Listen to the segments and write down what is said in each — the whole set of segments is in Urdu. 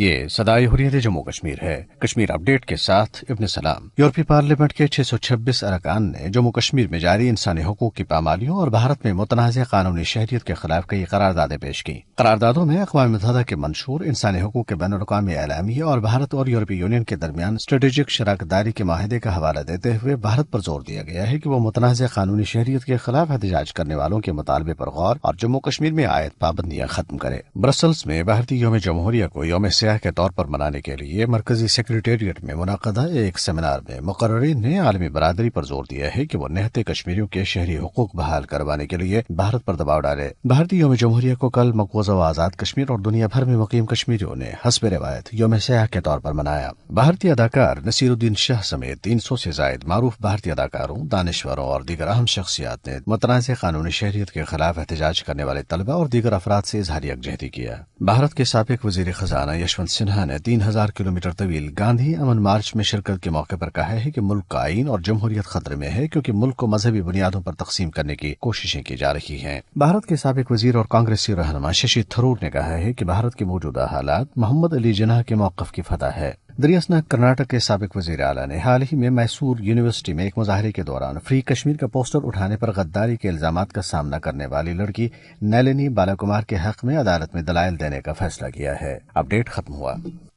یہ صدائے حریت جموں کشمیر ہے۔ کشمیر اپ ڈیٹ کے ساتھ ابن سلام۔ یورپی پارلیمنٹ کے 626 ارکان نے جموں کشمیر میں جاری انسانی حقوق کی پامالیوں اور بھارت میں متنازع قانونی شہریت کے خلاف کئی قراردادیں پیش کی۔ قراردادوں میں اقوام متحدہ کے منشور انسانی حقوق کے بین الاقوامی اعلامیے اور بھارت اور یورپی یونین کے درمیان اسٹریٹجک شراکت داری کے معاہدے کا حوالہ دیتے ہوئے بھارت پر زور دیا گیا ہے کہ وہ متنازع قانونی شہریت کے خلاف احتجاج کرنے والوں کے مطالبے پر غور اور جموں کشمیر میں عائد پابندیاں ختم کرے۔ برسلز میں بھارتی یوم جمہوریہ کو یوم سیاح کے طور پر منانے کے لیے مرکزی سیکریٹریٹ میں منعقدہ ایک سیمینار میں مقررین نے عالمی برادری پر زور دیا ہے کہ وہ نہتے کشمیریوں کے شہری حقوق بحال کروانے کے لیے بھارت پر دباؤ ڈالے۔ بھارتی یوم جمہوریہ کو کل مقبوضہ و آزاد کشمیر اور دنیا بھر میں مقیم کشمیریوں نے حسب روایت یوم سیاح کے طور پر منایا۔ بھارتی اداکار نصیر الدین شاہ سمیت 300 سے زائد معروف بھارتی اداکاروں، دانشوروں اور دیگر اہم شخصیات نے متنازع قانونی شہریت کے خلاف احتجاج کرنے والے طلبہ اور دیگر افراد سے اظہار یکجہتی کیا۔ بھارت کے سابق وزیر خزانہ یشونت سنہا نے 3000 کلومیٹر طویل گاندھی امن مارچ میں شرکت کے موقع پر کہا ہے کہ ملک کا آئین اور جمہوریت خطرے میں ہے کیونکہ ملک کو مذہبی بنیادوں پر تقسیم کرنے کی کوششیں کی جا رہی ہیں۔ بھارت کے سابق وزیر اور کانگریسی رہنما ششی تھرور نے کہا ہے کہ بھارت کے موجودہ حالات محمد علی جناح کے موقف کی فتح ہے۔ دریاسنا کرناٹک کے سابق وزیر اعلیٰ نے حال ہی میں میسور یونیورسٹی میں ایک مظاہرے کے دوران فری کشمیر کا پوسٹر اٹھانے پر غداری کے الزامات کا سامنا کرنے والی لڑکی نلنی بالا کمار کے حق میں عدالت میں دلائل دینے کا فیصلہ کیا ہے۔ اپ ڈیٹ ختم ہوا۔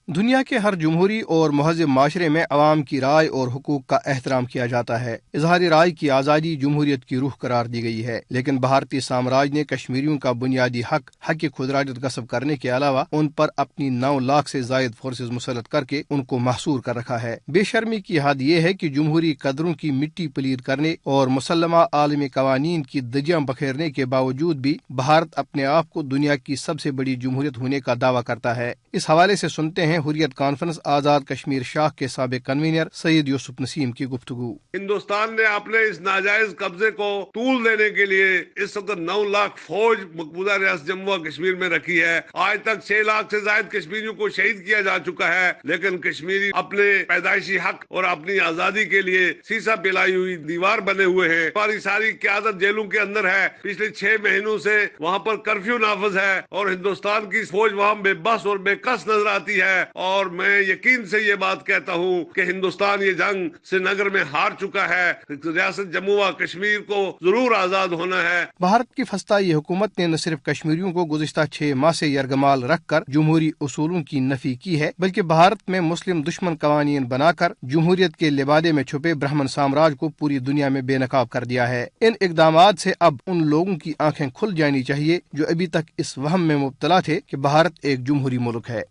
دنیا کے ہر جمہوری اور مہذب معاشرے میں عوام کی رائے اور حقوق کا احترام کیا جاتا ہے۔ اظہار رائے کی آزادی جمہوریت کی روح قرار دی گئی ہے، لیکن بھارتی سامراج نے کشمیریوں کا بنیادی حق خود ارادت غصب کرنے کے علاوہ ان پر اپنی 9 لاکھ سے زائد فورسز مسلط کر کے ان کو محصور کر رکھا ہے۔ بے شرمی کی حد یہ ہے کہ جمہوری قدروں کی مٹی پلید کرنے اور مسلمہ عالمی قوانین کی دجیاں بکھیرنے کے باوجود بھی بھارت اپنے آپ کو دنیا کی سب سے بڑی جمہوریت ہونے کا دعویٰ کرتا ہے۔ اس حوالے سے سنتے ہیں حریت کانفرنس آزاد کشمیر شاخ کے سابق کنوینر سید یوسف نسیم کی گفتگو۔ ہندوستان نے اپنے اس ناجائز قبضے کو طول دینے کے لیے اس وقت 9 لاکھ فوج مقبوضہ ریاست جموں و کشمیر میں رکھی ہے۔ آج تک 6 لاکھ سے زائد کشمیریوں کو شہید کیا جا چکا ہے، لیکن کشمیری اپنے پیدائشی حق اور اپنی آزادی کے لیے سیسا پلائی ہوئی دیوار بنے ہوئے ہیں۔ ہماری ساری قیادت جیلوں کے اندر ہے۔ پچھلے 6 مہینوں سے وہاں پر کرفیو نافذ ہے اور ہندوستان کی فوج وہاں بے بس اور بے کس نظر آتی ہے، اور میں یقین سے یہ بات کہتا ہوں کہ ہندوستان یہ جنگ سری نگر میں ہار چکا ہے۔ ریاست جموں و کشمیر کو ضرور آزاد ہونا ہے۔ بھارت کی فسطائی حکومت نے نہ صرف کشمیریوں کو گزشتہ 6 ماہ سے یرغمال رکھ کر جمہوری اصولوں کی نفی کی ہے، بلکہ بھارت میں مسلم دشمن قوانین بنا کر جمہوریت کے لبادے میں چھپے برہمن سامراج کو پوری دنیا میں بے نقاب کر دیا ہے۔ ان اقدامات سے اب ان لوگوں کی آنکھیں کھل جانی چاہیے جو ابھی تک اس وہم میں مبتلا تھے کہ بھارت ایک جمہوری ملک ہے۔